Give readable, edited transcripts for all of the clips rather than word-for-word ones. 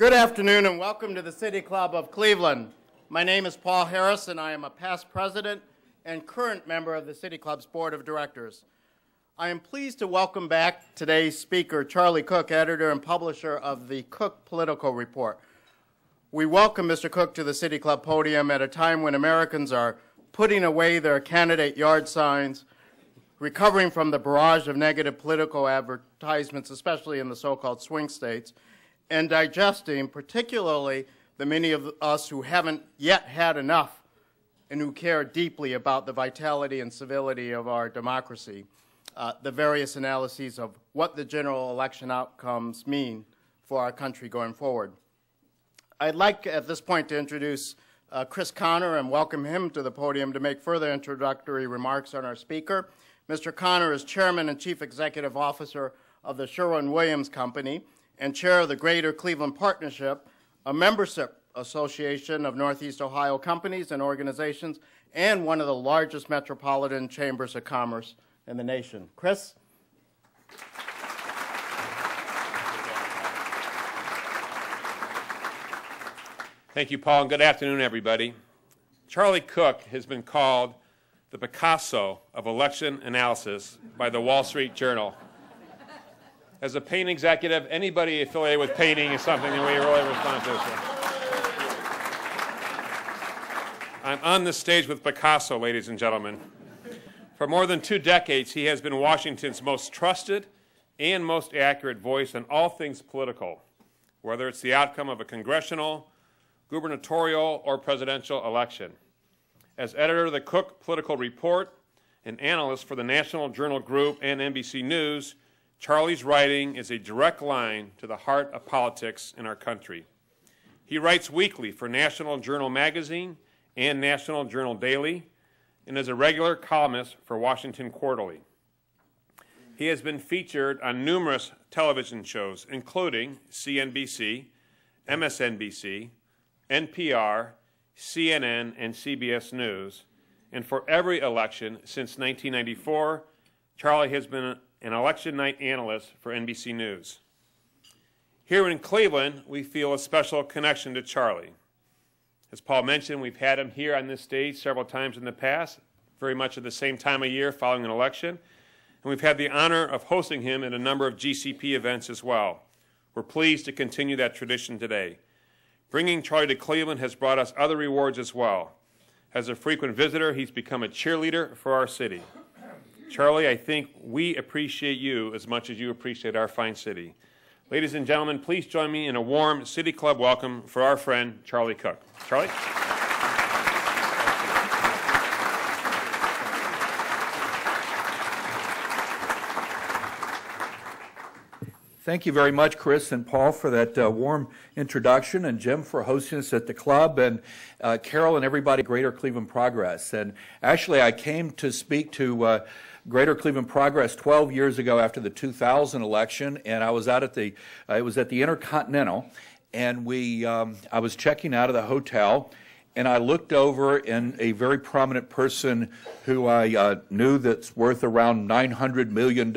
Good afternoon and welcome to the City Club of Cleveland. My name is Paul Harris and I am a past president and current member of the City Club's Board of Directors. I am pleased to welcome back today's speaker, Charlie Cook, editor and publisher of the Cook Political Report. We welcome Mr. Cook to the City Club podium at a time when Americans are putting away their candidate yard signs, recovering from the barrage of negative political advertisements, especially in the so-called swing states, and digesting, particularly the many of us who haven't yet had enough and who care deeply about the vitality and civility of our democracy, the various analyses of what the general election outcomes mean for our country going forward. I'd like at this point to introduce Chris Connor and welcome him to the podium to make further introductory remarks on our speaker. Mr. Connor is Chairman and Chief Executive Officer of the Sherwin-Williams Company and Chair of the Greater Cleveland Partnership, a membership association of Northeast Ohio companies and organizations, and one of the largest metropolitan chambers of commerce in the nation. Chris? Thank you, Paul, and good afternoon, everybody. Charlie Cook has been called the Picasso of election analysis by the Wall Street Journal. As a paint executive, anybody affiliated with painting is something that we really respond to. I'm on the stage with Picasso, ladies and gentlemen. For more than 2 decades, he has been Washington's most trusted and most accurate voice on all things political, whether it's the outcome of a congressional, gubernatorial, or presidential election. As editor of the Cook Political Report and analyst for the National Journal Group and NBC News, Charlie's writing is a direct line to the heart of politics in our country. He writes weekly for National Journal Magazine and National Journal Daily, and is a regular columnist for Washington Quarterly. He has been featured on numerous television shows, including CNBC, MSNBC, NPR, CNN, and CBS News, and for every election since 1994, Charlie has been an election night analyst for NBC News. Here in Cleveland, we feel a special connection to Charlie. As Paul mentioned, we've had him here on this stage several times in the past, very much at the same time of year following an election, and we've had the honor of hosting him at a number of GCP events as well. We're pleased to continue that tradition today. Bringing Charlie to Cleveland has brought us other rewards as well. As a frequent visitor, he's become a cheerleader for our city. Charlie, I think we appreciate you as much as you appreciate our fine city. Ladies and gentlemen, please join me in a warm City Club welcome for our friend, Charlie Cook. Charlie? Thank you very much, Chris and Paul, for that warm introduction, and Jim for hosting us at the club, and Carol and everybody at Greater Cleveland Progress. And actually, I came to speak to Greater Cleveland Progress 12 years ago after the 2000 election, and I was out at the it was at the Intercontinental, and I was checking out of the hotel, and I looked over, and a very prominent person who I knew that's worth around $900 million,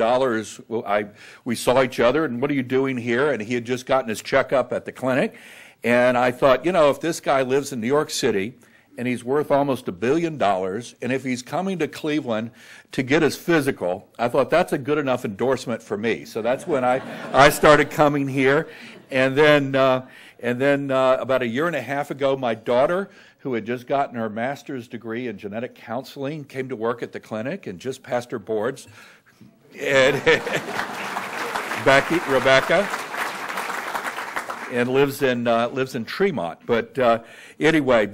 we saw each other, and what are you doing here? And he had just gotten his checkup at the clinic. And I thought, you know, if this guy lives in New York City, and he's worth almost $1 billion, and if he's coming to Cleveland to get his physical, I thought that's a good enough endorsement for me. So that's when I started coming here. And then about a year and a half ago, my daughter, who had just gotten her master's degree in genetic counseling, came to work at the clinic and just passed her boards. And Rebecca, and lives in Tremont. But anyway,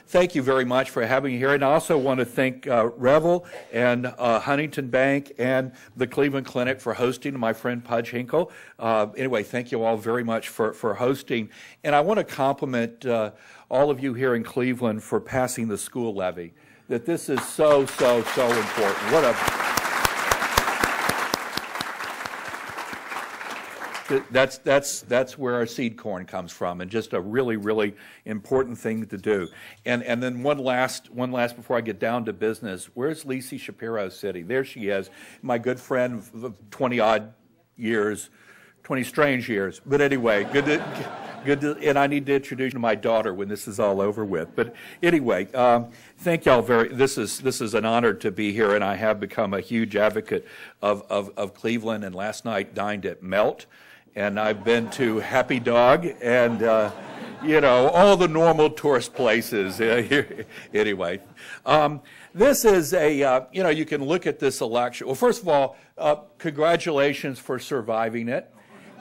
thank you very much for having me here. And I also want to thank Revel and Huntington Bank and the Cleveland Clinic for hosting, my friend Pudge Hinkle. Anyway, thank you all very much for hosting. And I want to compliment all of you here in Cleveland for passing the school levy. That this is so important. That's where our seed corn comes from, and just a really important thing to do. And then one last before I get down to business. Where's Lisi Shapiro sitting? There she is, my good friend of 20 odd years, 20 strange years. But anyway, And I need to introduce you to my daughter when this is all over with. But anyway, thank y'all this is an honor to be here, and I have become a huge advocate of Cleveland. And last night dined at Melt, and I've been to Happy Dog, and all the normal tourist places. Anyway, this is you can look at this election. Well, first of all, congratulations for surviving it.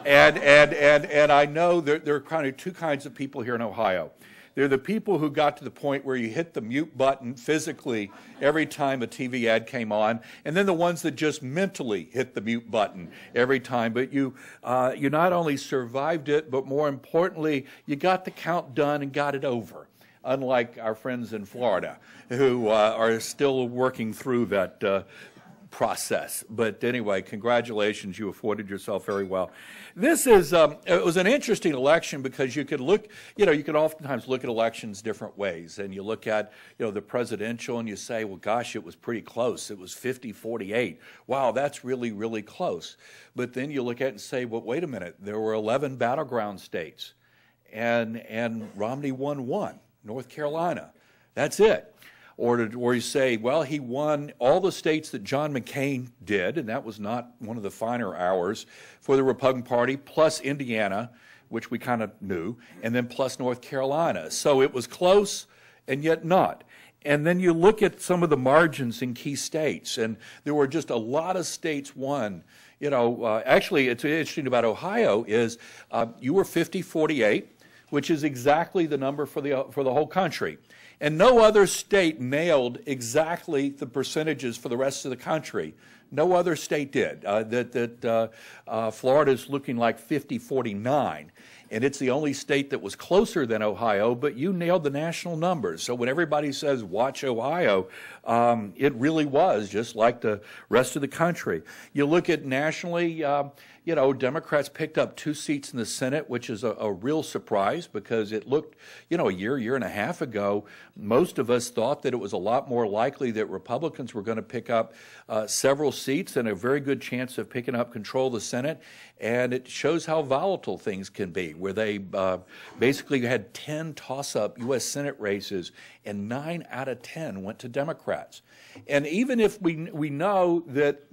And I know there are kind of two kinds of people here in Ohio. They're the people who got to the point where you hit the mute button physically every time a TV ad came on, and then the ones that just mentally hit the mute button every time. But you not only survived it, but more importantly, you got the count done and got it over, unlike our friends in Florida who are still working through that process. But anyway, congratulations, you afforded yourself very well. This is, it was an interesting election because you could look, you can oftentimes look at elections different ways. And you look at, the presidential and you say, well, gosh, it was pretty close. It was 50-48. Wow, that's really, really close. But then you look at it and say, well, wait a minute, there were 11 battleground states. And Romney won one, North Carolina. That's it. Or you say, well, he won all the states that John McCain did, and that was not one of the finer hours for the Republican Party, plus Indiana, which we kind of knew, and then plus North Carolina. So it was close and yet not. And then you look at some of the margins in key states, and there were just a lot of states won. Actually, it's interesting about Ohio is you were 50-48, which is exactly the number for the whole country. And no other state nailed exactly the percentages for the rest of the country. No other state did. Florida's looking like 50-49. And it's the only state that was closer than Ohio, but you nailed the national numbers. So when everybody says, watch Ohio, it really was just like the rest of the country. You look at nationally, Democrats picked up 2 seats in the Senate, which is a real surprise because it looked, a year and a half ago, most of us thought that it was a lot more likely that Republicans were going to pick up several seats and a very good chance of picking up control of the Senate. And it shows how volatile things can be, where they basically had 10 toss-up U.S. Senate races, and 9 out of 10 went to Democrats. And even if we know that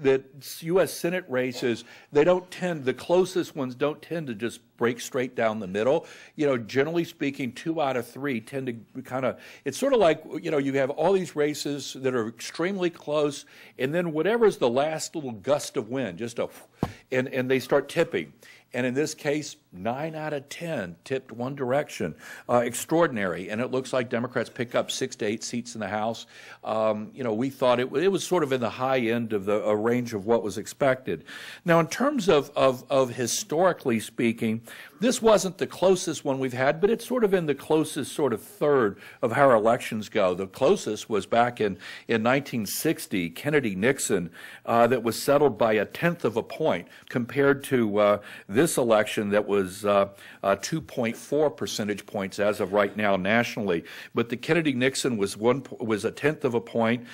U.S. Senate races, the closest ones don't tend to just break straight down the middle. Generally speaking, 2 out of 3 tend to kind of, it's sort of like, you have all these races that are extremely close, and then whatever's the last little gust of wind, and they start tipping. And in this case, 9 out of 10 tipped one direction. Extraordinary. And it looks like Democrats pick up 6 to 8 seats in the House. We thought it was sort of in the high end of the range of what was expected. Now, in terms of historically speaking, this wasn't the closest one we've had, but it's sort of in the closest sort of third of how our elections go. The closest was back in 1960, Kennedy-Nixon, that was settled by 1/10 of a point compared to this election that was 2.4 percentage points as of right now nationally. But the Kennedy-Nixon was 1/10 of a point.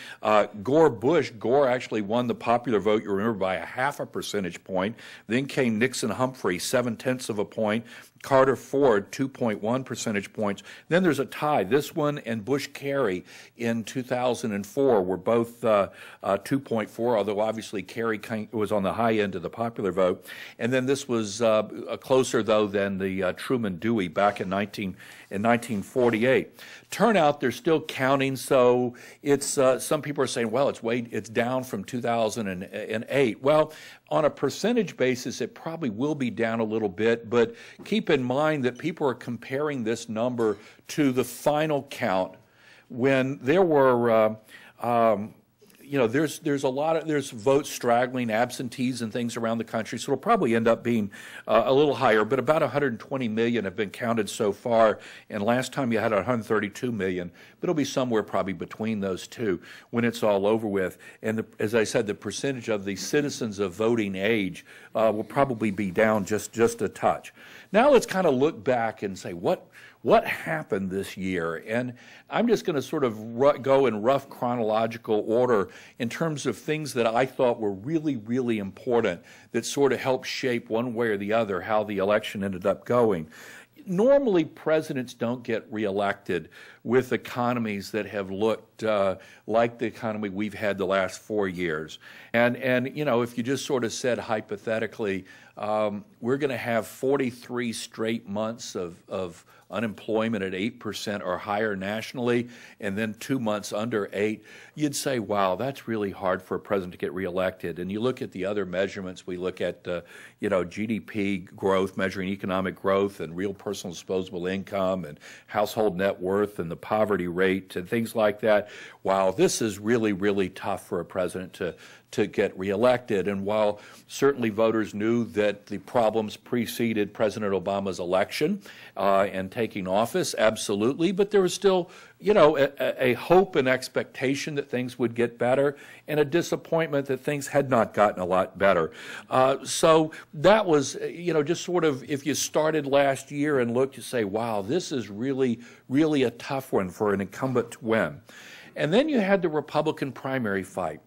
Gore actually won the popular vote, you remember, by 0.5 percentage point. Then came Nixon-Humphrey, 7/10 of a point. Carter-Ford, 2.1 percentage points. Then there's a tie. This one and Bush-Kerry in 2004 were both 2.4, although obviously Kerry was on the high end of the popular vote. And then this was closer, though, than the Truman-Dewey back in 1948. Turnout, they're still counting, so it's some people are saying, well, it's down from 2008. Well, on a percentage basis, it probably will be down a little bit, but keep in mind that people are comparing this number to the final count when there were there's votes straggling, absentees and things around the country, so it'll probably end up being a little higher, but about 120 million have been counted so far, and last time you had 132 million, but it'll be somewhere probably between those two when it's all over with. And as I said, the percentage of the citizens of voting age will probably be down just a touch. Now let's kind of look back and say, what happened this year? And I'm just going to sort of go in rough chronological order in terms of things that I thought were really, really important that sort of helped shape one way or the other how the election ended up going. normally presidents don't get reelected with economies that have looked like the economy we've had the last 4 years. And you know, if you just sort of said hypothetically, we're going to have 43 straight months of unemployment at 8% or higher nationally, and then 2 months under 8, you'd say, wow, that's really hard for a president to get reelected. And you look at the other measurements, we look at, you know, GDP growth, measuring economic growth and real personal disposable income and household net worth and the poverty rate and things like that. Wow, this is really, really tough for a president to get reelected. And while certainly voters knew that the problems preceded President Obama's election and taking office, absolutely, but there was still, you know, a hope and expectation that things would get better and a disappointment that things had not gotten a lot better. So that was, you know, just sort of, if you started last year and looked, you say, wow, this is really, really a tough one for an incumbent to win. And then you had the Republican primary fight.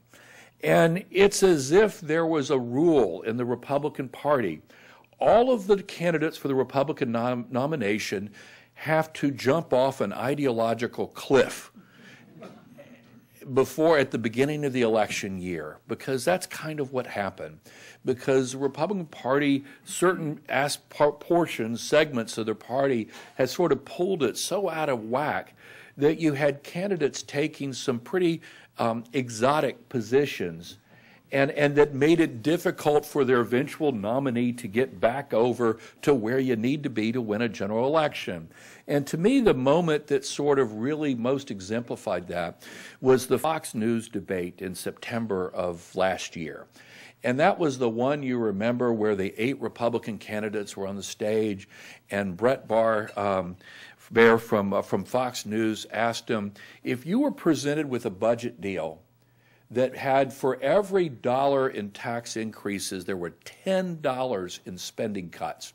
And it's as if there was a rule in the Republican Party. All of the candidates for the Republican nomination have to jump off an ideological cliff at the beginning of the election year, because that's kind of what happened. Because the Republican Party, certain portions, segments of their party, had sort of pulled it so out of whack that you had candidates taking some pretty exotic positions, and that made it difficult for their eventual nominee to get back over to where you need to be to win a general election. And to me, the moment that sort of really most exemplified that was the Fox News debate in September of last year. And that was the one, you remember, where the 8 Republican candidates were on the stage, and Brett Baer from Fox News asked him, if you were presented with a budget deal that had for every dollar in tax increases, there were $10 in spending cuts,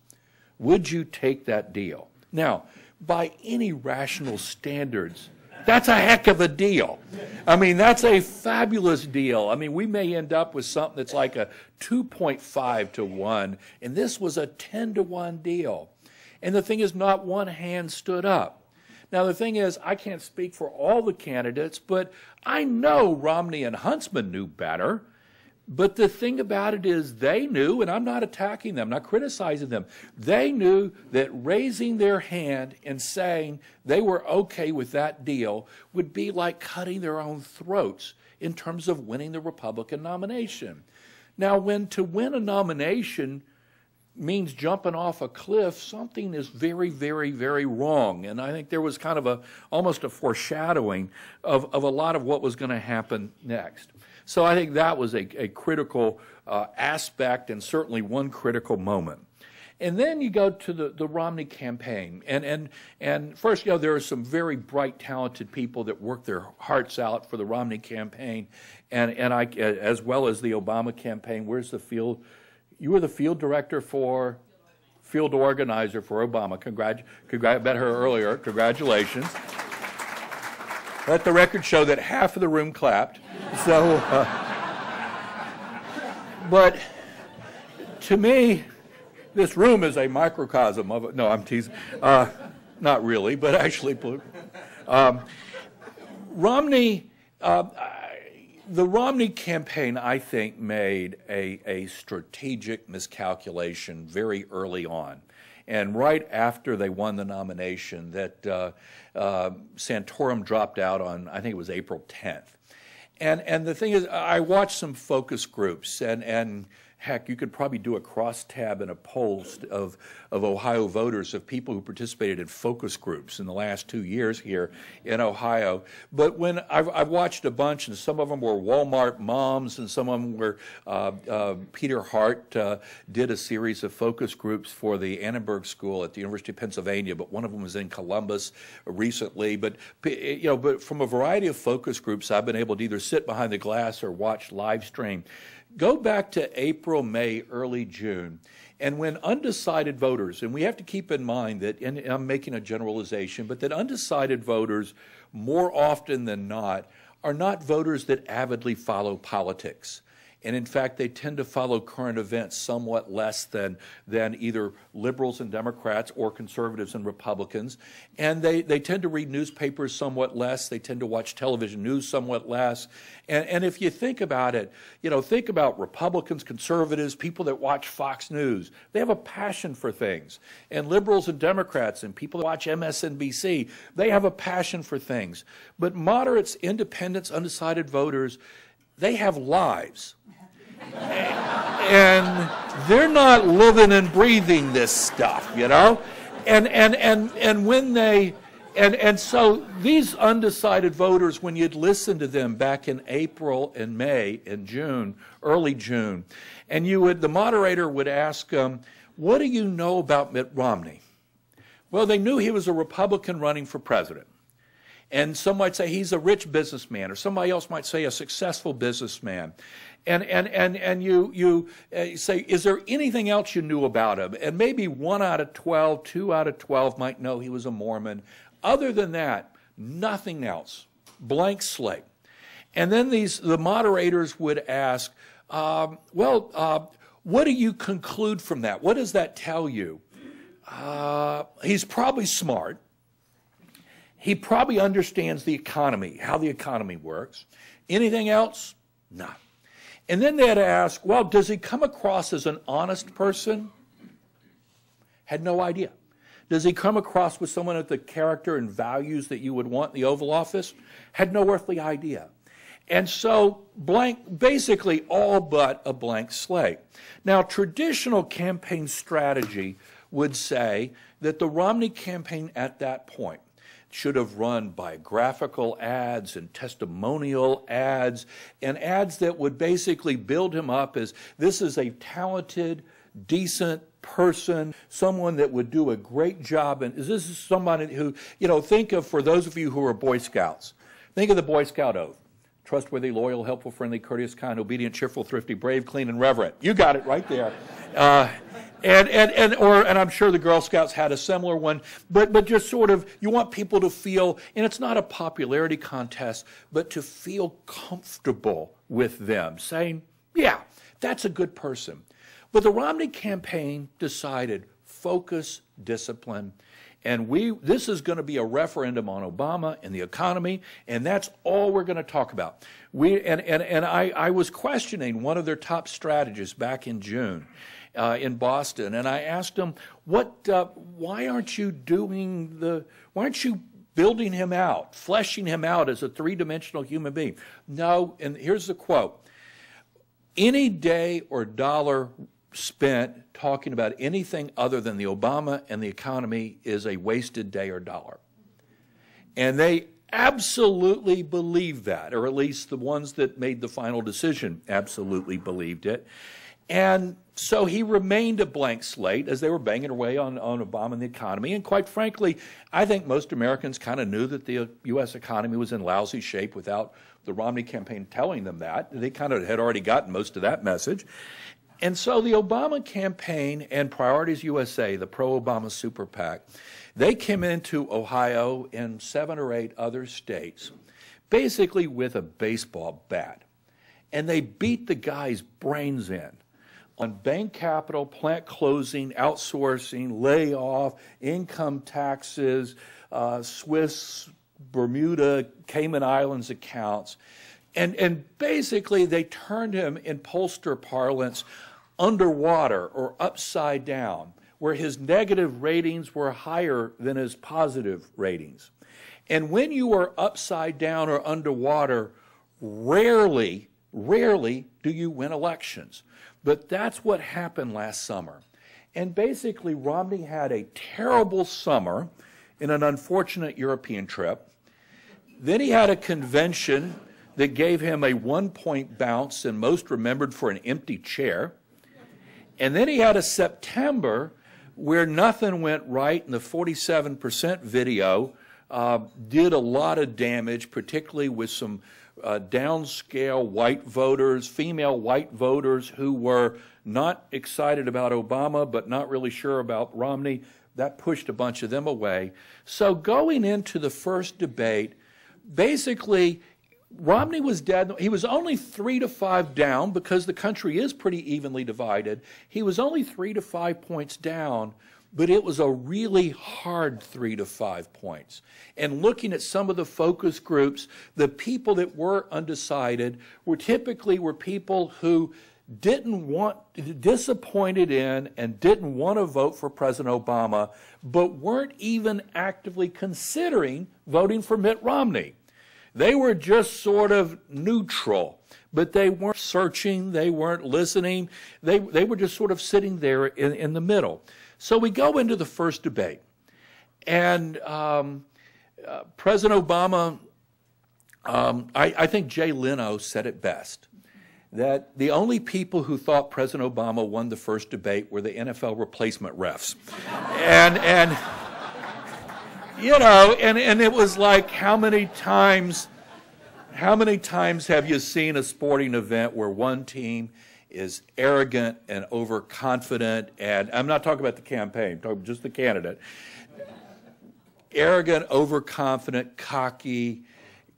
would you take that deal? Now, by any rational standards, that's a heck of a deal. I mean, that's a fabulous deal. I mean, we may end up with something that's like a 2.5 to 1, and this was a 10 to 1 deal. And the thing is, not one hand stood up. Now, the thing is, I can't speak for all the candidates, but I know Romney and Huntsman knew better. But the thing about it is they knew, and I'm not attacking them, not criticizing them, they knew that raising their hand and saying they were okay with that deal would be like cutting their own throats in terms of winning the Republican nomination. Now, when to win a nomination means jumping off a cliff, something is very, very, very wrong. And I think there was kind of almost a foreshadowing of a lot of what was going to happen next. So I think that was a critical aspect, and certainly one critical moment. And then you go to the Romney campaign. And first, you know, there are some very bright, talented people that work their hearts out for the Romney campaign, and I, as well as the Obama campaign. Where's the field? You were the field director for, field organizer for Obama. I met her earlier. Congratulations. Let the record show that half of the room clapped. So, but to me, this room is a microcosm of it. No, I'm teasing. Not really, but actually, Romney. The Romney campaign, I think, made a strategic miscalculation very early on. And right after they won the nomination, that Santorum dropped out on, I think it was April 10th. And the thing is, I watched some focus groups, and heck, you could probably do a crosstab in a poll of Ohio voters of people who participated in focus groups in the last 2 years here in Ohio. But when I've watched a bunch, and some of them were Walmart moms, and some of them were Peter Hart did a series of focus groups for the Annenberg School at the University of Pennsylvania, but one of them was in Columbus recently. But you know, but from a variety of focus groups, I've been able to either sit behind the glass or watch live stream. Go back to April, May, early June, and when undecided voters, and we have to keep in mind that, and I'm making a generalization, but that undecided voters, more often than not, are not voters that avidly follow politics. And in fact, they tend to follow current events somewhat less than either liberals and Democrats or conservatives and Republicans. And they tend to read newspapers somewhat less. They tend to watch television news somewhat less. And if you think about it, think about Republicans, conservatives, people that watch Fox News. They have a passion for things. And liberals and Democrats and people that watch MSNBC, they have a passion for things. But moderates, independents, undecided voters, they have lives. And they're not living and breathing this stuff, And so these undecided voters, when you'd listen to them back in April and May and June, early June, and the moderator would ask them, what do you know about Mitt Romney? Well, they knew he was a Republican running for president. And some might say he's a rich businessman, or somebody else might say a successful businessman. And you say, is there anything else you knew about him? And maybe 1 out of 12, 2 out of 12 might know he was a Mormon. Other than that, nothing else. Blank slate. And then the moderators would ask, what do you conclude from that? What does that tell you? He's probably smart. He probably understands the economy, how the economy works. Anything else? No. And then they'd ask, well, does he come across as an honest person? Had no idea. Does he come across with someone with the character and values that you would want in the Oval Office? Had no earthly idea. And so basically all but a blank slate. Now, traditional campaign strategy would say that the Romney campaign at that point should have run biographical ads and testimonial ads and ads that would basically build him up as this is a talented, decent person, someone that would do a great job. And this is somebody who, think of, for those of you who are Boy Scouts, think of the Boy Scout oath. Trustworthy, loyal, helpful, friendly, courteous, kind, obedient, cheerful, thrifty, brave, clean, and reverent. You got it right there. And I'm sure the Girl Scouts had a similar one, but just sort of, you want people to feel, and it's not a popularity contest, but to feel comfortable with them, saying, yeah, that's a good person. But the Romney campaign decided focus, discipline, and this is going to be a referendum on Obama and the economy, and that's all we're going to talk about. I was questioning one of their top strategists back in June in Boston, and I asked him, why aren't you building him out, fleshing him out as a three-dimensional human being? No, and here's the quote, any day or dollar spent talking about anything other than the Obama and the economy is a wasted day or dollar. And they absolutely believed that, or at least the ones that made the final decision absolutely believed it. And so he remained a blank slate as they were banging away on Obama and the economy. And quite frankly, I think most Americans kind of knew that the U.S. economy was in lousy shape without the Romney campaign telling them that. They kind of had already gotten most of that message. And so the Obama campaign and Priorities USA, the pro-Obama super PAC, they came into Ohio and 7 or 8 other states basically with a baseball bat. And they beat the guy's brains in on bank capital, plant closing, outsourcing, layoff, income taxes, Swiss, Bermuda, Cayman Islands accounts. And basically they turned him, in pollster parlance, underwater or upside down, where his negative ratings were higher than his positive ratings. And when you are upside down or underwater, rarely do you win elections. But that's what happened last summer. And basically, Romney had a terrible summer in an unfortunate European trip. Then he had a convention that gave him a 1-point bounce and most remembered for an empty chair. And then he had a September where nothing went right, and the 47% video did a lot of damage, particularly with some downscale white voters, female white voters who were not excited about Obama but not really sure about Romney. That pushed a bunch of them away. So going into the first debate, basically Romney was dead. He was only 3 to 5 down because the country is pretty evenly divided. He was only 3 to 5 points down, but it was a really hard 3 to 5 points. And looking at some of the focus groups, the people that were undecided were typically people who disappointed in and didn't want to vote for President Obama, but weren't even actively considering voting for Mitt Romney. They were just sort of neutral, but they weren't searching, they weren't listening, they were just sort of sitting there in the middle. So we go into the first debate, and President Obama, I think Jay Leno said it best, that the only people who thought President Obama won the first debate were the NFL replacement refs. and you know, and it was like, how many times have you seen a sporting event where one team is arrogant and overconfident, and I'm not talking about the campaign, I'm talking about just the candidate, arrogant, overconfident, cocky.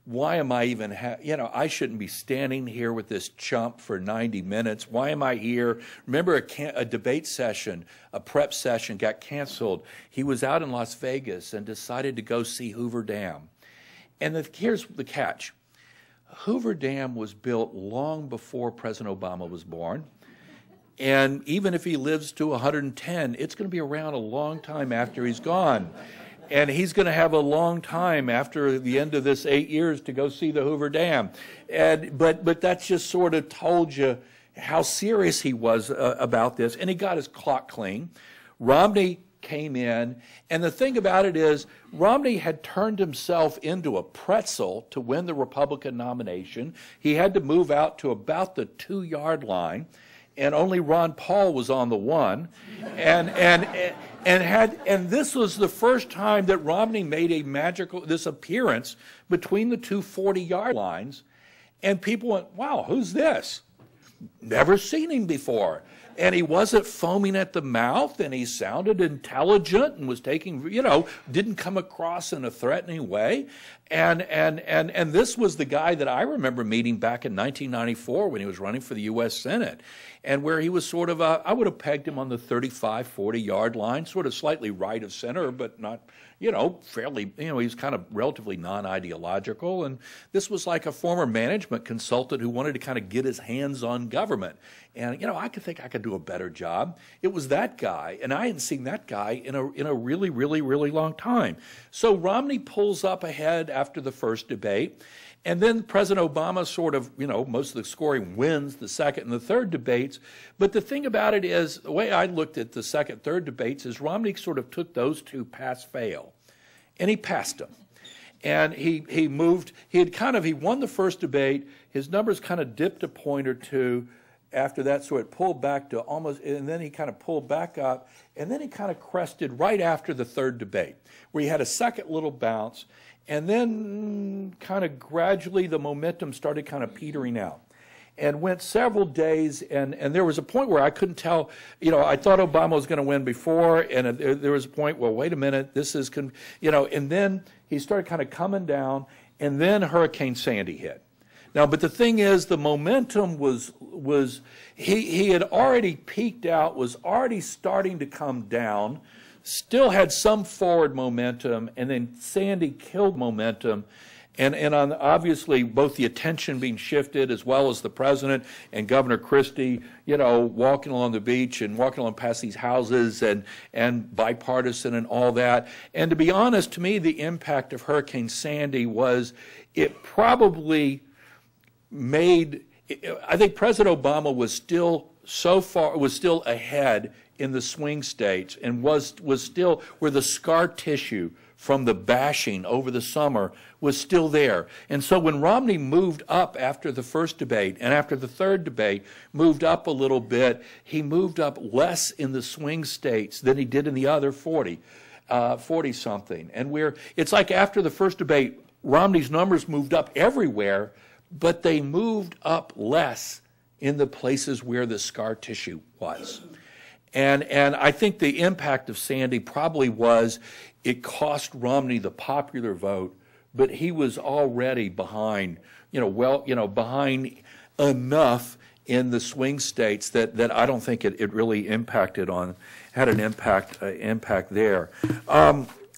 Why am I even, I shouldn't be standing here with this chump for 90 minutes. Why am I here? Remember a debate session, a prep session got canceled. He was out in Las Vegas and decided to go see Hoover Dam. And here's the catch. Hoover Dam was built long before President Obama was born. And even if he lives to 110, it's going to be around a long time after he's gone. And he's going to have a long time after the end of this 8 years to go see the Hoover Dam. But that's just sort of told you how serious he was about this. And he got his clock clean. Romney came in. And the thing about it is, Romney had turned himself into a pretzel to win the Republican nomination. He had to move out to about the 2-yard line. And only Ron Paul was on the 1. And this was the first time that Romney made this appearance between the two 40-yard lines, and people went, wow, who's this? Never seen him before. And he wasn't foaming at the mouth, and he sounded intelligent and was taking, didn't come across in a threatening way. And this was the guy that I remember meeting back in 1994 when he was running for the U.S. Senate, and where he was sort of, I would have pegged him on the 35, 40-yard line, sort of slightly right of center, but not, fairly, he was kind of relatively non-ideological. And this was like a former management consultant who wanted to kind of get his hands on government. And, I could think I could do a better job. It was that guy, and I hadn't seen that guy in a really, really, really long time. So Romney pulls up ahead after the first debate, and then President Obama sort of, most of the scoring wins the second and the third debates. But the thing about it is, the way I looked at the second, third debates is Romney sort of took those two pass-fail, and he passed them. And he won the first debate. His numbers kind of dipped a point or two after that, so it pulled back to almost, and then he kind of pulled back up, and then he kind of crested right after the third debate, where he had a second little bounce, and then kind of gradually the momentum started kind of petering out. And went several days, and there was a point where I couldn't tell, I thought Obama was going to win before, and there was a point, well, wait a minute, this is, and then he started kind of coming down, and then Hurricane Sandy hit. Now, but the thing is, the momentum was he had already peaked out, was already starting to come down, still had some forward momentum, and then Sandy killed momentum. And on obviously both the attention being shifted, as well as the president and Governor Christie, walking along the beach and walking along past these houses and bipartisan and all that. And to be honest, to me, the impact of Hurricane Sandy was it probably made, I think President Obama was still ahead in the swing states and was still where the scar tissue from the bashing over the summer was still there. And so when Romney moved up after the first debate and after the third debate, moved up a little bit, he moved up less in the swing states than he did in the other 40-something. And it's like after the first debate, Romney's numbers moved up everywhere, but they moved up less in the places where the scar tissue was. And I think the impact of Sandy probably was it cost Romney the popular vote, but he was already behind, behind enough in the swing states that I don't think it really had an impact there.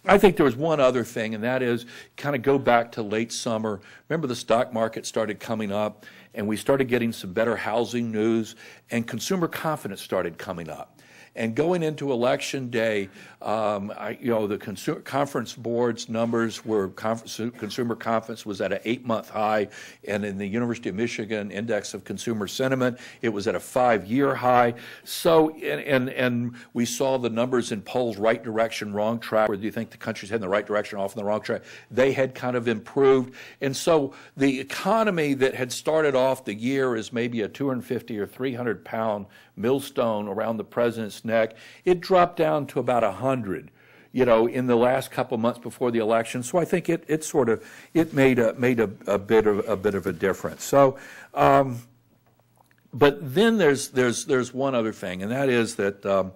I think there was one other thing, and that is kind of go back to late summer. Remember the stock market started coming up, and we started getting some better housing news, and consumer confidence started coming up. And going into Election Day, the conference board's numbers were consumer confidence was at an 8-month high, and in the University of Michigan Index of Consumer Sentiment, it was at a 5-year high. So, and we saw the numbers in polls, right direction, wrong track. Where do you think the country's heading in the right direction, off in the wrong track? They had kind of improved, and so the economy that had started off the year as maybe a 250 or 300 pound millstone around the president's neck, it dropped down to about 100, in the last couple of months before the election. So I think it made a bit of a difference. So, but then there's one other thing, and that is that the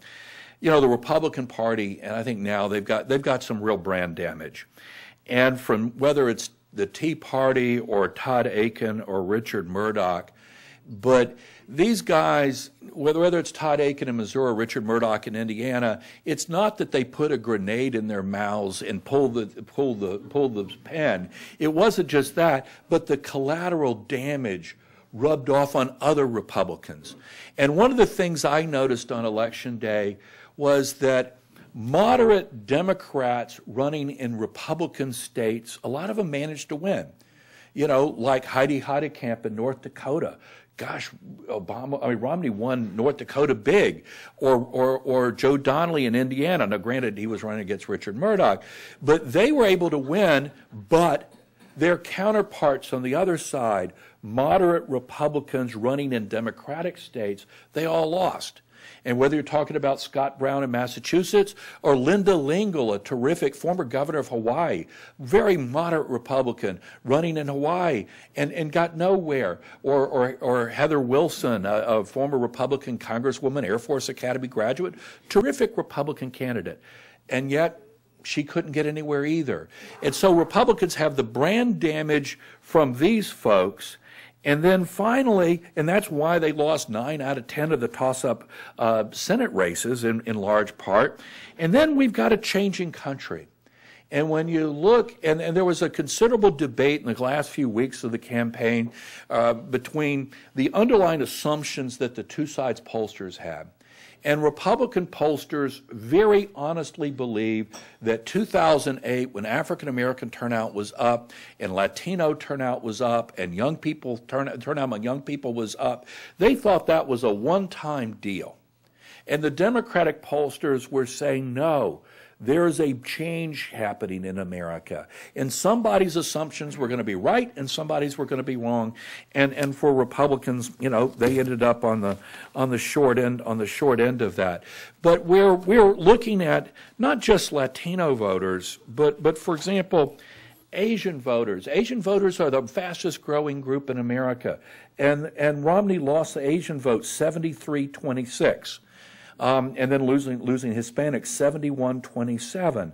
Republican Party, and I think now they've got some real brand damage, and from whether it's the Tea Party or Todd Akin or Richard Murdoch. But these guys, whether it's Todd Akin in Missouri or Richard Murdoch in Indiana, it's not that they put a grenade in their mouths and pull the pen. It wasn't just that, but the collateral damage rubbed off on other Republicans. And one of the things I noticed on Election Day was that moderate Democrats running in Republican states, a lot of them managed to win. Like Heidi Heitkamp in North Dakota. Gosh, Romney won North Dakota big, or Joe Donnelly in Indiana. Now, granted, he was running against Richard Murdoch, but they were able to win. But their counterparts on the other side, moderate Republicans running in Democratic states, they all lost. And whether you're talking about Scott Brown in Massachusetts or Linda Lingle, a terrific former governor of Hawaii, very moderate Republican running in Hawaii and got nowhere, or Heather Wilson, a former Republican Congresswoman, Air Force Academy graduate, terrific Republican candidate, and yet she couldn't get anywhere either. And so Republicans have the brand damage from these folks. And then finally, and that's why they lost 9 out of 10 of the toss-up Senate races in large part. And then we've got a changing country. And when you look, and there was a considerable debate in the last few weeks of the campaign between the underlying assumptions that the two sides pollsters had. And Republican pollsters very honestly believe that 2008, when African American turnout was up and Latino turnout was up and young people turnout among young people was up, they thought that was a one-time deal. And the Democratic pollsters were saying, no, there is a change happening in America. And somebody's assumptions were going to be right and somebody's were going to be wrong. And for Republicans, they ended up on the short end of that. But we're looking at not just Latino voters, but for example, Asian voters. Asian voters are the fastest growing group in America. And Romney lost the Asian vote 73-26. And then losing Hispanics 71-27.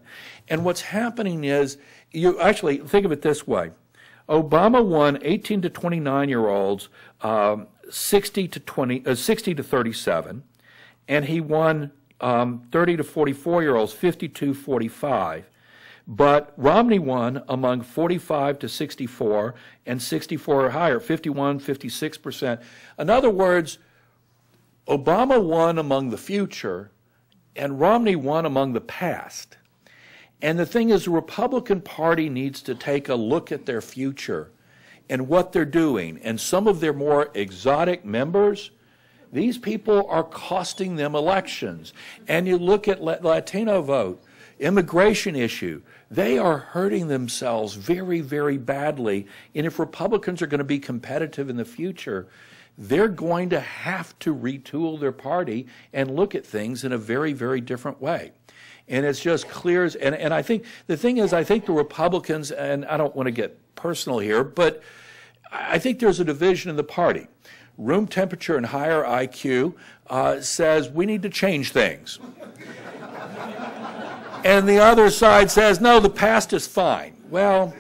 And what's happening is, you actually think of it this way. Obama won 18 to 29-year-olds 60 to 37, and he won 30 to 44-year-olds 52-45. But Romney won among 45 to 64 and 64 or higher, 51, 56%. In other words, Obama won among the future, and Romney won among the past. And the thing is, the Republican Party needs to take a look at their future and what they're doing. And some of their more exotic members, these people are costing them elections. And you look at Latino vote, immigration issue, they are hurting themselves very, very badly. And if Republicans are going to be competitive in the future, they're going to have to retool their party and look at things in a very, very different way. And it's just clear as, and I think, the thing is, I think the Republicans, and I don't want to get personal here, but I think there's a division in the party. Room temperature and higher IQ says we need to change things. And the other side says, no, the past is fine. Well,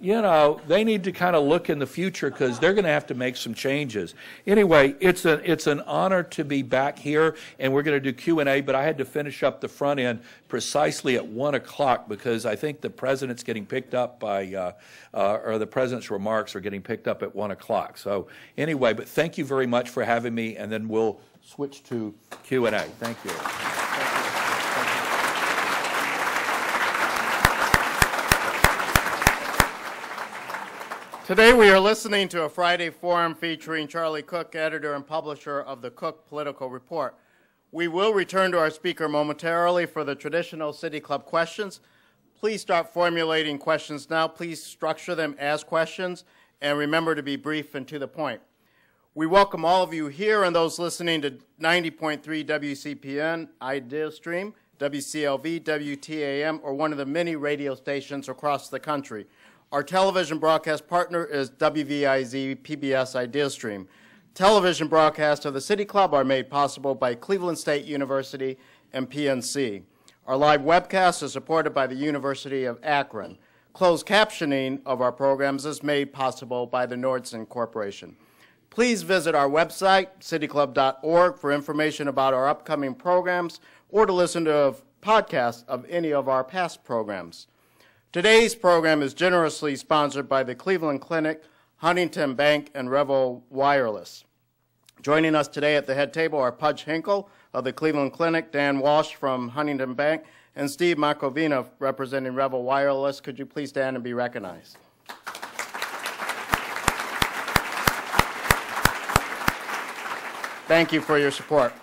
you know, they need to kind of look in the future because they're going to have to make some changes. Anyway, it's an honor to be back here, and we're going to do Q&A, but I had to finish up the front end precisely at 1 o'clock because I think the president's getting picked up by, or the president's remarks are getting picked up at 1 o'clock. So anyway, but thank you very much for having me, and then we'll switch to Q&A. Thank you. Today we are listening to a Friday forum featuring Charlie Cook, editor and publisher of the Cook Political Report. We will return to our speaker momentarily for the traditional City Club questions. Please start formulating questions now. Please structure them as questions, and remember to be brief and to the point. We welcome all of you here and those listening to 90.3 WCPN, IdeaStream, WCLV, WTAM, or one of the many radio stations across the country. Our television broadcast partner is WVIZ PBS IdeaStream. Television broadcasts of the City Club are made possible by Cleveland State University and PNC. Our live webcast is supported by the University of Akron. Closed captioning of our programs is made possible by the Nordson Corporation. Please visit our website, cityclub.org, for information about our upcoming programs or to listen to podcasts of any of our past programs. Today's program is generously sponsored by the Cleveland Clinic, Huntington Bank, and Revel Wireless. Joining us today at the head table are Pudge Hinkle of the Cleveland Clinic, Dan Walsh from Huntington Bank, and Steve Macovina representing Revel Wireless. Could you please stand and be recognized? Thank you for your support.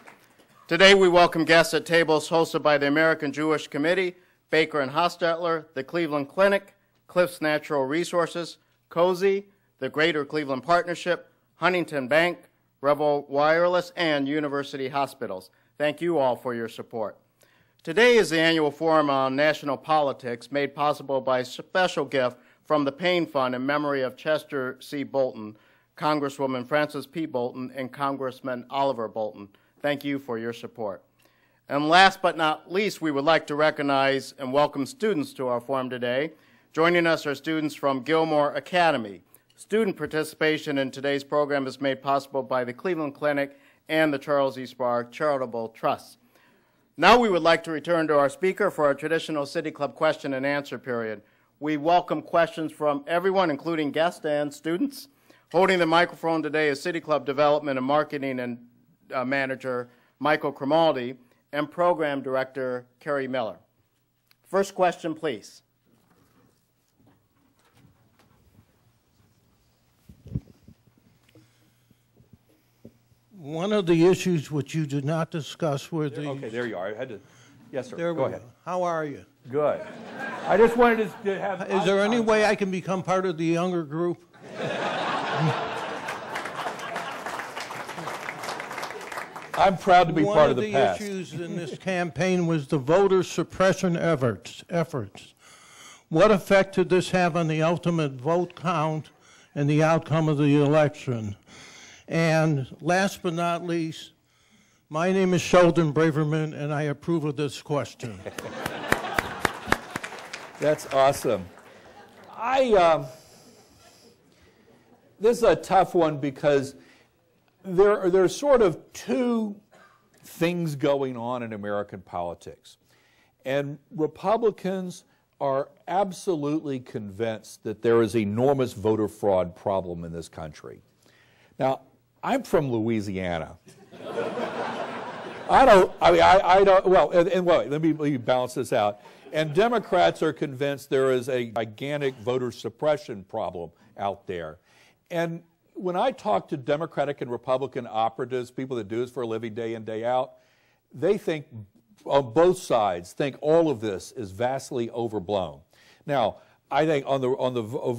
Today we welcome guests at tables hosted by the American Jewish Committee, Baker and Hostetler, the Cleveland Clinic, Cliffs Natural Resources, Cozy, the Greater Cleveland Partnership, Huntington Bank, Revel Wireless, and University Hospitals. Thank you all for your support. Today is the annual forum on national politics made possible by a special gift from the Payne Fund in memory of Chester C. Bolton, Congresswoman Frances P. Bolton, and Congressman Oliver Bolton. Thank you for your support. And last but not least, we would like to recognize and welcome students to our forum today. Joining us are students from Gilmore Academy. Student participation in today's program is made possible by the Cleveland Clinic and the Charles E. Sprague Charitable Trust. Now we would like to return to our speaker for our traditional City Club question and answer period. We welcome questions from everyone, including guests and students. Holding the microphone today is City Club Development and Marketing and Manager Michael Cromaldi, and Program Director Kerry Miller. First question, please. One of the issues which you did not discuss were the... Okay, there you are. I had to... Yes, sir. There Go we ahead. go. How are you? Good. I just wanted to have... Is there any way I can become part of the younger group? I'm proud to be part of the past. One of the issues in this campaign was the voter suppression efforts. What effect did this have on the ultimate vote count and the outcome of the election? And last but not least, my name is Sheldon Braverman, and I approve of this question. That's awesome. This is a tough one because there's sort of two things going on in American politics. And Republicans are absolutely convinced that there is enormous voter fraud problem in this country. Now, I'm from Louisiana. Let me balance this out. And Democrats are convinced there is a gigantic voter suppression problem out there. And when I talk to Democratic and Republican operatives, people that do this for a living day in, day out, they think, on both sides, think all of this is vastly overblown. Now, I think on the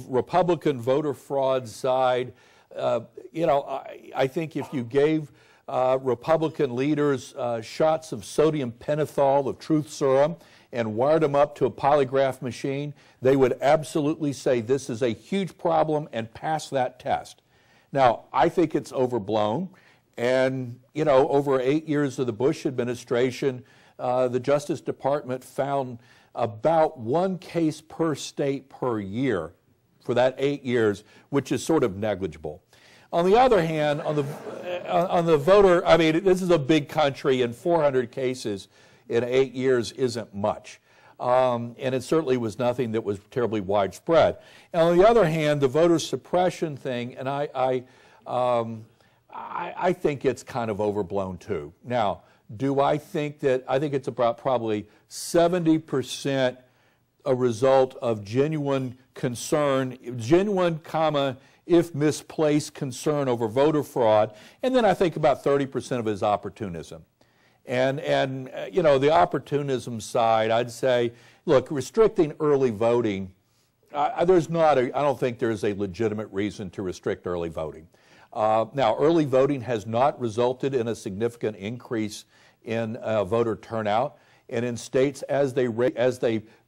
Republican voter fraud side, I think if you gave Republican leaders shots of sodium pentothal, of truth serum, and wired them up to a polygraph machine, they would absolutely say this is a huge problem and pass that test. Now, I think it's overblown, and, over 8 years of the Bush administration, the Justice Department found about one case per state per year for that 8 years, which is sort of negligible. On the other hand, on the voter, I mean, this is a big country, and 400 cases in 8 years isn't much. And it certainly was nothing that was terribly widespread. And on the other hand, the voter suppression thing, and I think it's kind of overblown too. Now, do I think that, I think it's about probably 70% a result of genuine concern, genuine, if misplaced concern over voter fraud, and then I think about 30% of it is opportunism. And you know, the opportunism side, I'd say, look, restricting early voting, I don't think there's a legitimate reason to restrict early voting. Now, early voting has not resulted in a significant increase in voter turnout. And in states, as they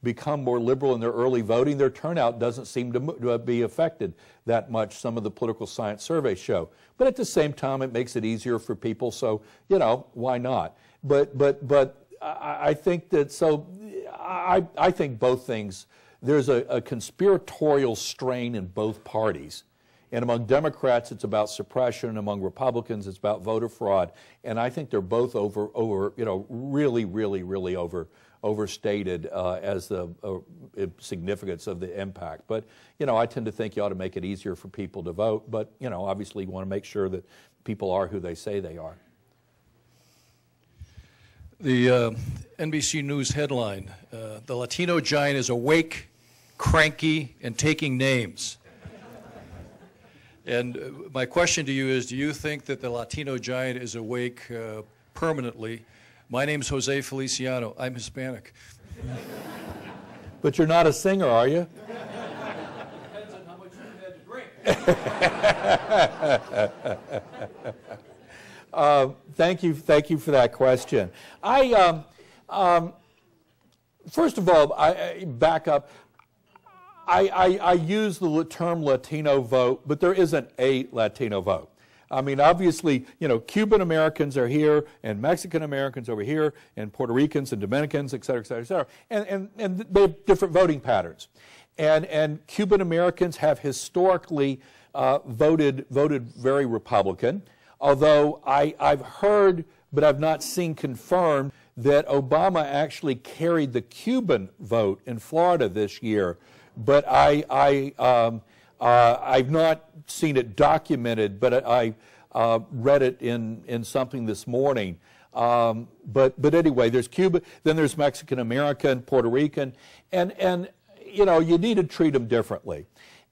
become more liberal in their early voting, their turnout doesn't seem to be affected that much, some of the political science surveys show. But at the same time, it makes it easier for people, so, you know, why not? But I think that, so I think both things, there's a conspiratorial strain in both parties. And among Democrats, it's about suppression. Among Republicans, it's about voter fraud. And I think they're both really overstated as the significance of the impact. But, you know, I tend to think you ought to make it easier for people to vote. But, you know, obviously you want to make sure that people are who they say they are. The NBC News headline, the Latino giant is awake, cranky, and taking names. And my question to you is, do you think that the Latino giant is awake permanently? My name's Jose Feliciano. I'm Hispanic. But you're not a singer, are you? Depends on how much you've had to drink. Thank you for that question. First of all, I back up. I use the term Latino vote, but there isn't a Latino vote. I mean, obviously, you know, Cuban Americans are here, and Mexican Americans over here, and Puerto Ricans and Dominicans, et cetera, et cetera, et cetera. And they have different voting patterns. And Cuban Americans have historically voted very Republican, although I've heard, but I've not seen confirmed, that Obama actually carried the Cuban vote in Florida this year. But I've not seen it documented, but I read it in something this morning. But anyway, there's Cuba, then there's Mexican American, Puerto Rican, and you know, you need to treat them differently.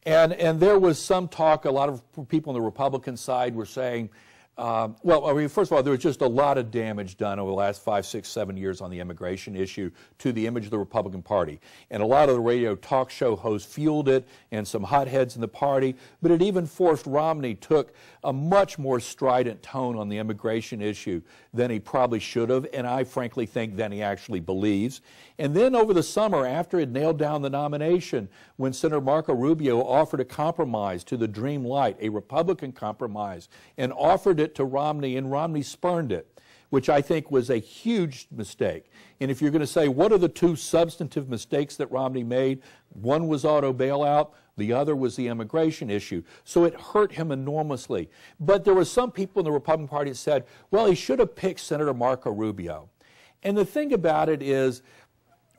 And there was some talk, a lot of people on the Republican side were saying, well, I mean, first of all, there was just a lot of damage done over the last 5, 6, 7 years on the immigration issue to the image of the Republican Party. And a lot of the radio talk show hosts fueled it, and some hotheads in the party. But it even forced Romney took a much more strident tone on the immigration issue than he probably should have, and I frankly think than he actually believes. And then over the summer, after it nailed down the nomination, when Senator Marco Rubio offered a compromise to the Dream Light, a Republican compromise, and offered it to Romney, and Romney spurned it, which I think was a huge mistake. And if you're going to say, what are the two substantive mistakes that Romney made? One was auto bailout, the other was the immigration issue. So it hurt him enormously. But there were some people in the Republican Party that said, well, he should have picked Senator Marco Rubio. And the thing about it is,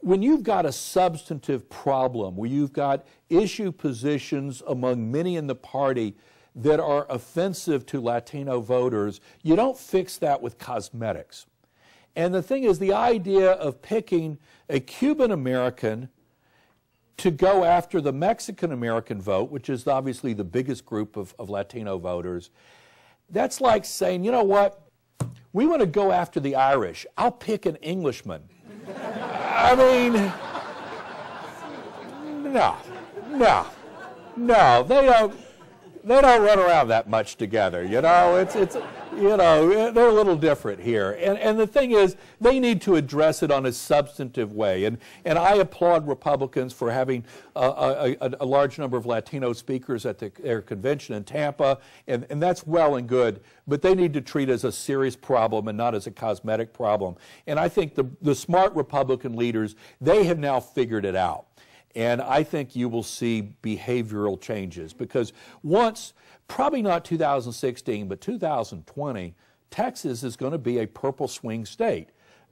when you've got a substantive problem, where you've got issue positions among many in the party that are offensive to Latino voters, you don't fix that with cosmetics. And the thing is, the idea of picking a Cuban American to go after the Mexican American vote, which is obviously the biggest group of Latino voters, that's like saying, you know what, we want to go after the Irish. I'll pick an Englishman. I mean, no, they don't run around that much together, you know. You know, they're a little different here. And the thing is, they need to address it on a substantive way. And I applaud Republicans for having a large number of Latino speakers at their convention in Tampa, and that's well and good. But they need to treat it as a serious problem and not as a cosmetic problem. And I think the smart Republican leaders, they have now figured it out. And I think you will see behavioral changes because once, probably not 2016, but 2020, Texas is going to be a purple swing state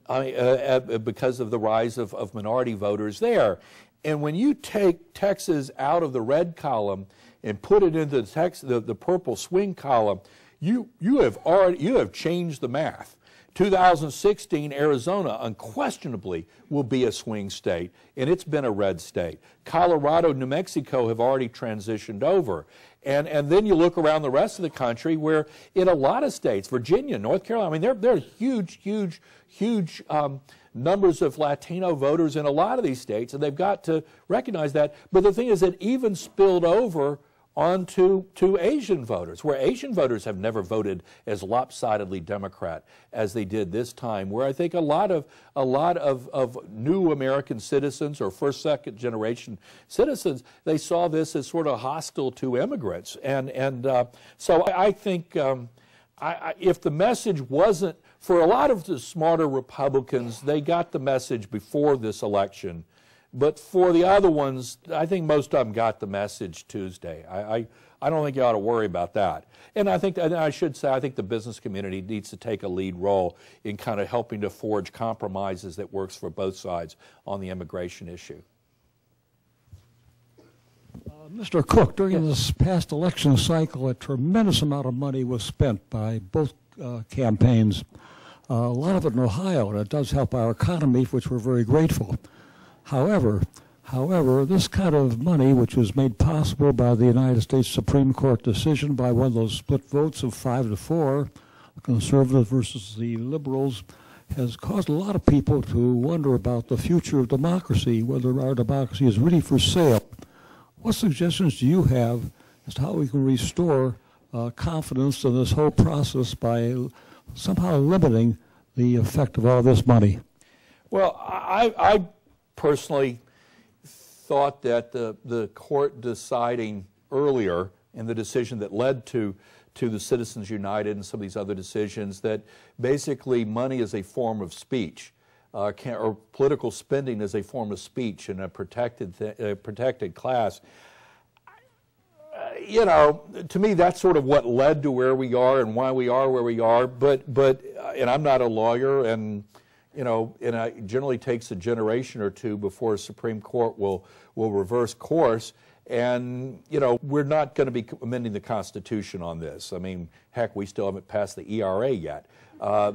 because of the rise of minority voters there. And when you take Texas out of the red column and put it into the purple swing column, you have changed the math. 2016, Arizona unquestionably will be a swing state, and it's been a red state. Colorado, New Mexico have already transitioned over. And then you look around the rest of the country where in a lot of states, Virginia, North Carolina, I mean, there are huge numbers of Latino voters in a lot of these states, and they've got to recognize that. But the thing is, it even spilled over onto Asian voters, where Asian voters have never voted as lopsidedly Democrat as they did this time, where I think a lot of new American citizens or first, second generation citizens, they saw this as sort of hostile to immigrants. So I think if the message wasn't, for a lot of the smarter Republicans, they got the message before this election. But for the other ones, I think most of them got the message Tuesday. I don't think you ought to worry about that. And I think, and I should say, I think the business community needs to take a lead role in kind of helping to forge compromises that works for both sides on the immigration issue. Mr. Cook, during this past election cycle, a tremendous amount of money was spent by both campaigns. A lot of it in Ohio, and it does help our economy, for which we're very grateful. However, this kind of money, which was made possible by the United States Supreme Court decision by one of those split votes of 5-4, the conservatives versus the liberals, has caused a lot of people to wonder about the future of democracy, whether our democracy is really for sale. What suggestions do you have as to how we can restore confidence in this whole process by somehow limiting the effect of all this money? Well, I personally thought that the court deciding earlier in the decision that led to the Citizens United and some of these other decisions that basically money is a form of speech, or political spending is a form of speech in a protected class. You know, to me, that's sort of what led to where we are and why we are where we are. But and I'm not a lawyer, and you know, and it generally takes a generation or two before a Supreme Court will reverse course. And, you know, we're not going to be amending the Constitution on this. I mean, heck, we still haven't passed the ERA yet.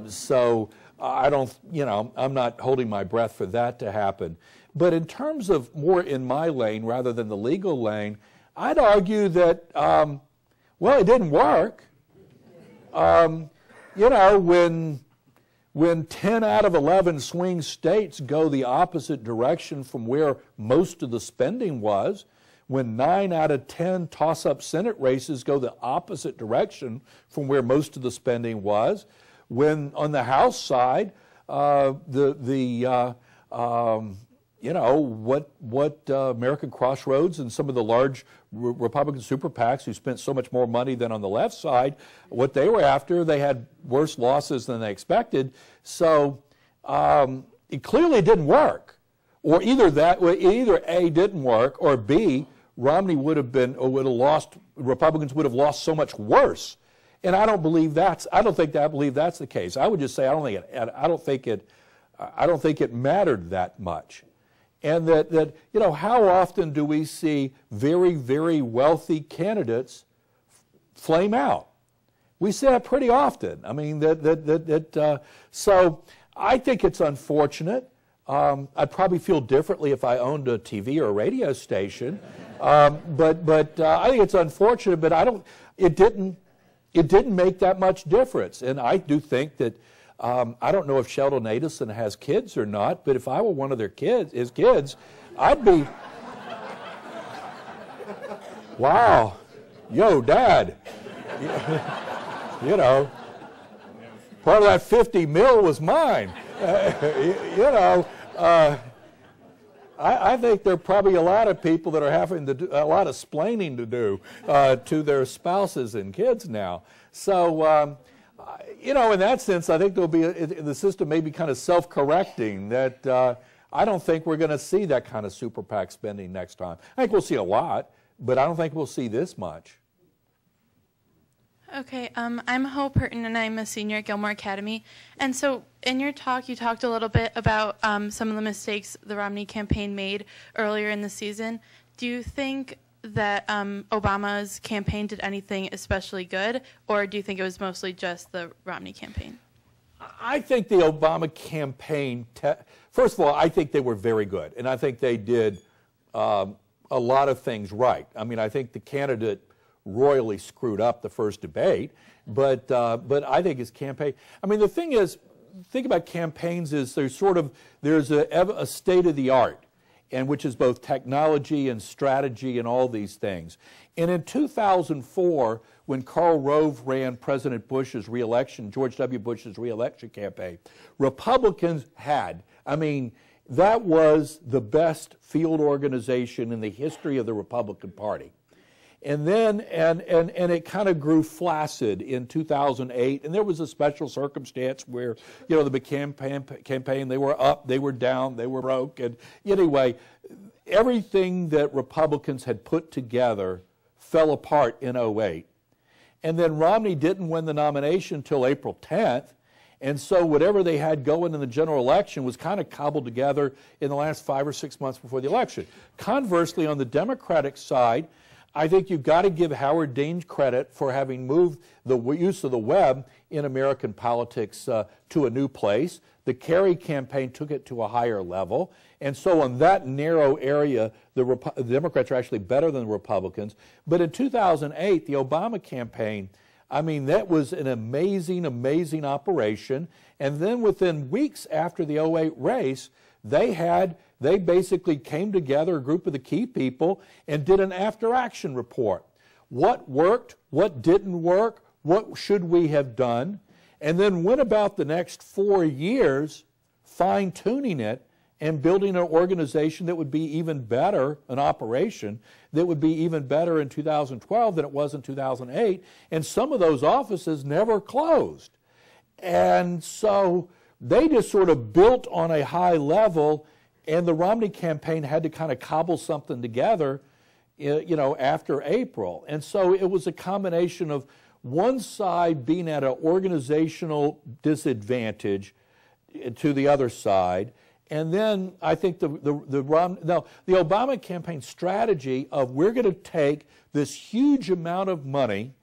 So I don't, you know, I'm not holding my breath for that to happen. But in terms of more in my lane rather than the legal lane, I'd argue that, well, it didn't work. You know, when 10 out of 11 swing states go the opposite direction from where most of the spending was, when 9 out of 10 toss-up Senate races go the opposite direction from where most of the spending was, when on the House side, you know, what American Crossroads and some of the large Republican super PACs who spent so much more money than on the left side, what they were after, they had worse losses than they expected. So it clearly didn't work. Or either A, didn't work, or B, Romney would have lost, Republicans would have lost so much worse. And I don't believe that's the case. I would just say I don't think it mattered that much. And that you know, how often do we see very, very wealthy candidates flame out? We see that pretty often. I mean, so I think it's unfortunate. I'd probably feel differently if I owned a TV or a radio station, but I think it's unfortunate. But it didn't make that much difference. And I do think that. I don't know if Sheldon Adelson has kids or not, but if I were one of his kids, I'd be, wow, yo, Dad, you know, part of that 50 mil was mine. You know, I think there are probably a lot of people that are having to do a lot of splaining to do to their spouses and kids now. So. You know, in that sense, I think there'll be the system may be kind of self-correcting. That I don't think we're going to see that kind of super PAC spending next time. I think we'll see a lot, but I don't think we'll see this much. Okay, I'm Hope Hurton, and I'm a senior at Gilmore Academy. And so in your talk, you talked a little bit about some of the mistakes the Romney campaign made earlier in the season. Do you think that Obama's campaign did anything especially good, or do you think it was mostly just the Romney campaign? I think the Obama campaign, first of all, I think they were very good, and I think they did a lot of things right. I mean, I think the candidate royally screwed up the first debate, but I think his campaign, I mean, the thing is, think about campaigns is there's a state of the art, and which is both technology and strategy and all these things. And in 2004, when Karl Rove ran President Bush's reelection, George W. Bush's reelection campaign, Republicans had, I mean, that was the best field organization in the history of the Republican Party. And then, and it kind of grew flaccid in 2008, and there was a special circumstance where, you know, the campaign, they were up, they were down, they were broke, and anyway, everything that Republicans had put together fell apart in 2008. And then Romney didn't win the nomination until April 10th, and so whatever they had going in the general election was kind of cobbled together in the last 5 or 6 months before the election. Conversely, on the Democratic side, I think you've got to give Howard Dean credit for having moved the use of the web in American politics to a new place. The Kerry campaign took it to a higher level. And so on that narrow area, the Democrats are actually better than the Republicans. But in 2008, the Obama campaign, I mean, that was an amazing, amazing operation. And then within weeks after the 2008 race, they basically came together, a group of the key people, and did an after-action report. What worked? What didn't work? What should we have done? And then went about the next 4 years fine-tuning it and building an organization that would be even better, an operation that would be even better in 2012 than it was in 2008. And some of those offices never closed. And so they just sort of built on a high level, and the Romney campaign had to kind of cobble something together, you know, after April. And so it was a combination of one side being at an organizational disadvantage to the other side, and then I think the Obama campaign strategy of we're going to take this huge amount of money,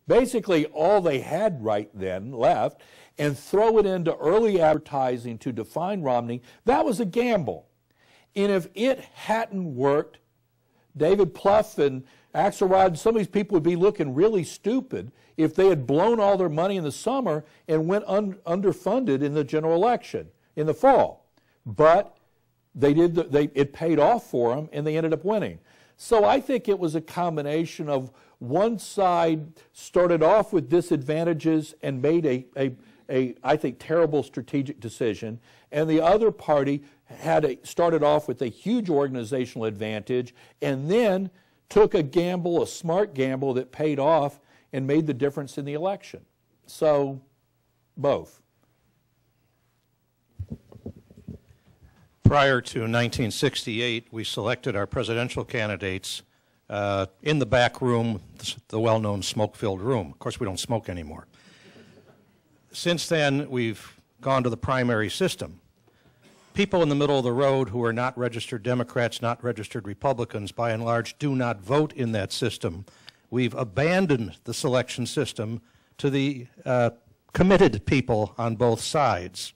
basically all they had right then left, and throw it into early advertising to define Romney, that was a gamble. And if it hadn't worked, David Plouffe and Axelrod and some of these people would be looking really stupid if they had blown all their money in the summer and went underfunded in the general election in the fall. But it paid off for them, and they ended up winning. So I think it was a combination of one side started off with disadvantages and made I think, terrible strategic decision, and the other party started off with a huge organizational advantage and then took a gamble, a smart gamble that paid off and made the difference in the election. So, both. Prior to 1968, we selected our presidential candidates in the back room, the well-known smoke-filled room. Of course, we don't smoke anymore. Since then, we've gone to the primary system. People in the middle of the road who are not registered Democrats, not registered Republicans, by and large, do not vote in that system. We've abandoned the selection system to the committed people on both sides.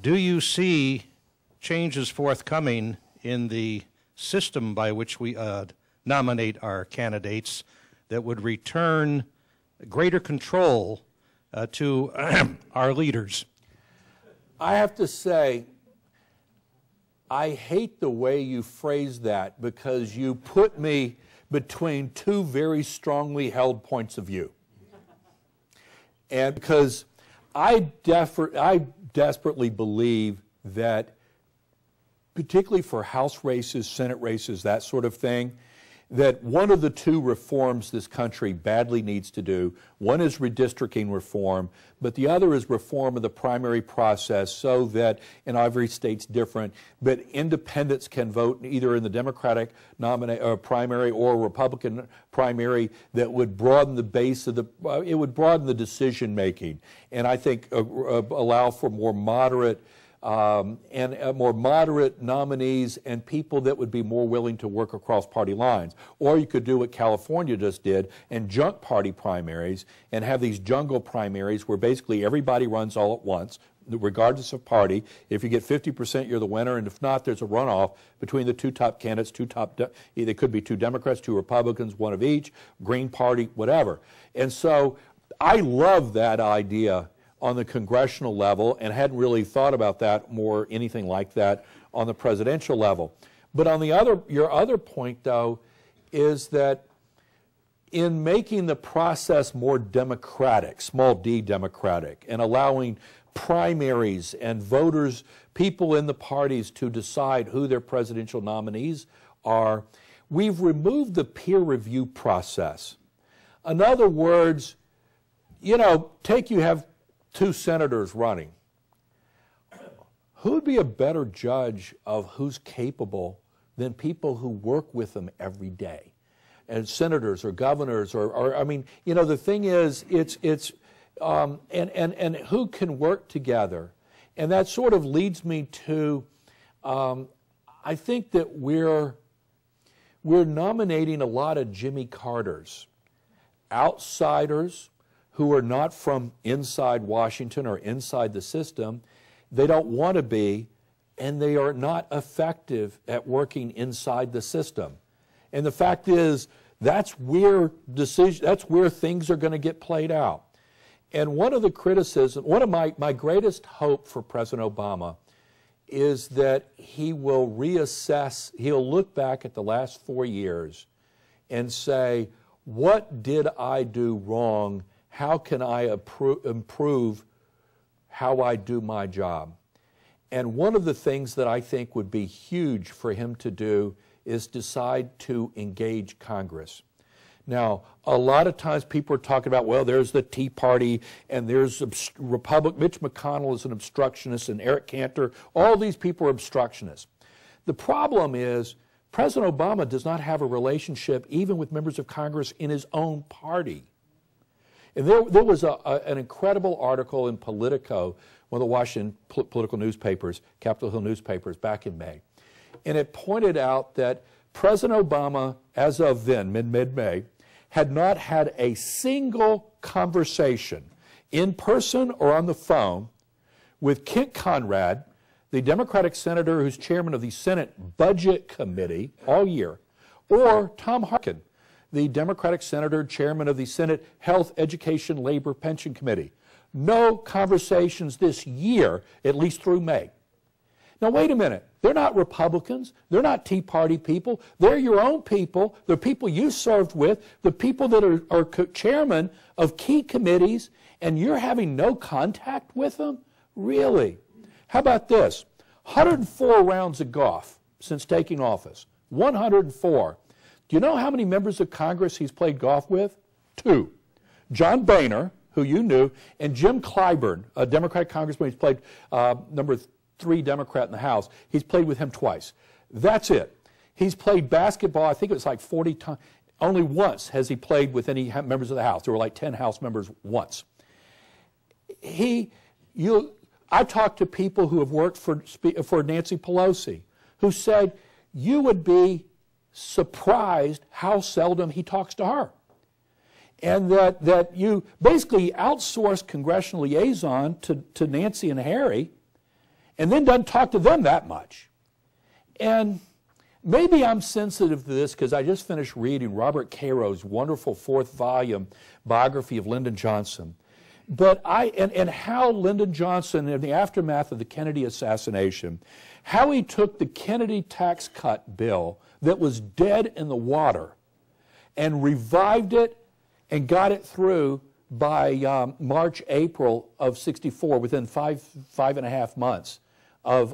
Do you see changes forthcoming in the system by which we nominate our candidates that would return greater control to our leaders? I have to say, I hate the way you phrase that because you put me between two very strongly held points of view. And because I desperately believe that, particularly for House races, Senate races, that sort of thing, that one of the two reforms this country badly needs to do, one is redistricting reform, but the other is reform of the primary process so that, and every state's different, but independents can vote either in the Democratic primary or Republican primary that would broaden the base of the, it would broaden the decision making, and I think allow for more moderate more moderate nominees and people that would be more willing to work across party lines. Or you could do what California just did and junk party primaries and have these jungle primaries where basically everybody runs all at once, regardless of party. If you get 50%, you're the winner, and if not, there's a runoff between the two top candidates, they could be two Democrats, two Republicans, one of each, Green Party, whatever. And so I love that idea on the congressional level and hadn't really thought about that or anything like that on the presidential level. But on the your other point, though, is that in making the process more democratic, small d democratic, and allowing primaries and voters, people in the parties to decide who their presidential nominees are, we've removed the peer review process. In other words, you know, you have two senators running. Who would be a better judge of who's capable than people who work with them every day? And senators or governors or I mean, you know, the thing is, and who can work together? And that sort of leads me to, I think that we're nominating a lot of Jimmy Carters, outsiders who are not from inside Washington or inside the system. They don't want to be, and they are not effective at working inside the system. And the fact is, that's where things are going to get played out. And one of the criticisms, one of my greatest hope for President Obama is that he will reassess, he'll look back at the last 4 years and say, what did I do wrong? How can I improve how I do my job? And one of the things that I think would be huge for him to do is decide to engage Congress. Now, a lot of times people are talking about, well, there's the Tea Party, and there's Mitch McConnell is an obstructionist, and Eric Cantor. All these people are obstructionists. The problem is President Obama does not have a relationship even with members of Congress in his own party. And there was an incredible article in Politico, one of the Washington political newspapers, Capitol Hill newspapers, back in May. And it pointed out that President Obama, as of then, mid-May, had not had a single conversation, in person or on the phone, with Kent Conrad, the Democratic senator who's chairman of the Senate Budget Committee all year, or Tom Harkin, the Democratic senator, chairman of the Senate Health, Education, Labor, Pension Committee. No conversations this year, at least through May. Now, wait a minute. They're not Republicans. They're not Tea Party people. They're your own people. They're people you served with, the people that are chairman of key committees, and you're having no contact with them? Really? How about this? 104 rounds of golf since taking office. 104. Do you know how many members of Congress he's played golf with? 2. John Boehner, who you knew, and Jim Clyburn, a Democratic congressman. He's played number 3 Democrat in the House. He's played with him twice. That's it. He's played basketball, I think it was like 40 times. Only once has he played with any members of the House. There were like 10 House members once. I talked to people who have worked for Nancy Pelosi, who said you would be surprised how seldom he talks to her. And that you basically outsource congressional liaison to Nancy and Harry, and then doesn't talk to them that much. And maybe I'm sensitive to this because I just finished reading Robert Caro's wonderful 4th volume biography of Lyndon Johnson. But and how Lyndon Johnson, in the aftermath of the Kennedy assassination, how he took the Kennedy tax cut bill that was dead in the water and revived it and got it through by March, April of '64, within five and a half months of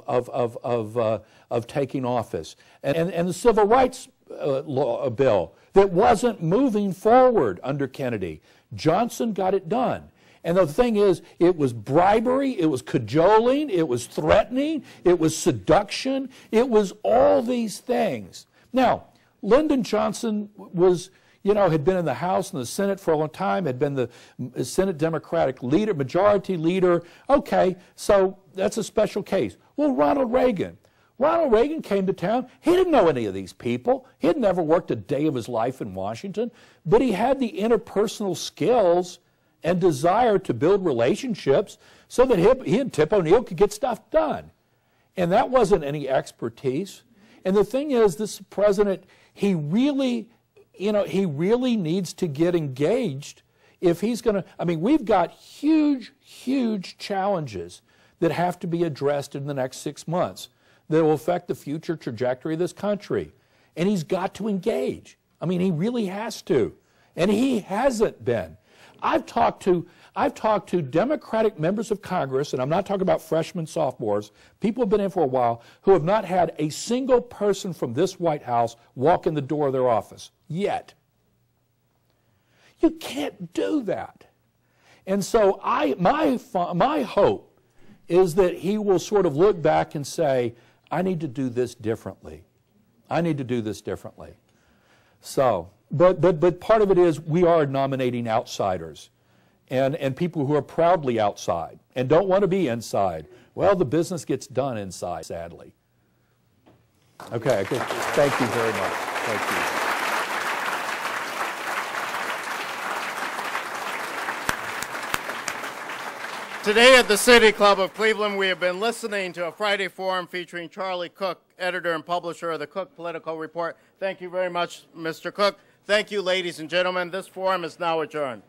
taking office. And the civil rights bill that wasn't moving forward under Kennedy. Johnson got it done. And the thing is, it was bribery, it was cajoling, it was threatening, it was seduction, it was all these things. Now, Lyndon Johnson was, had been in the House and the Senate for a long time, had been the Senate Democratic leader, majority leader. Okay, so that's a special case. Well, Ronald Reagan came to town. He didn't know any of these people. He had never worked a day of his life in Washington, but he had the interpersonal skills and desire to build relationships so that he and Tip O'Neill could get stuff done. And that wasn't any expertise. And the thing is, this president, he really needs to get engaged if he's going to, we've got huge, huge challenges that have to be addressed in the next 6 months that will affect the future trajectory of this country. And he's got to engage. He really has to. And he hasn't been. I've talked to Democratic members of Congress, and I'm not talking about freshmen, sophomores, people who have been in for a while, who have not had a single person from this White House walk in the door of their office yet. You can't do that. And so my hope is that he will sort of look back and say, I need to do this differently. I need to do this differently. So, but part of it is we are nominating outsiders and people who are proudly outside and don't want to be inside. Well, the business gets done inside, sadly. Okay, thank you very much. Thank you. Today at the City Club of Cleveland, we have been listening to a Friday Forum featuring Charlie Cook, editor and publisher of the Cook Political Report. Thank you very much, Mr. Cook. Thank you, ladies and gentlemen. This forum is now adjourned.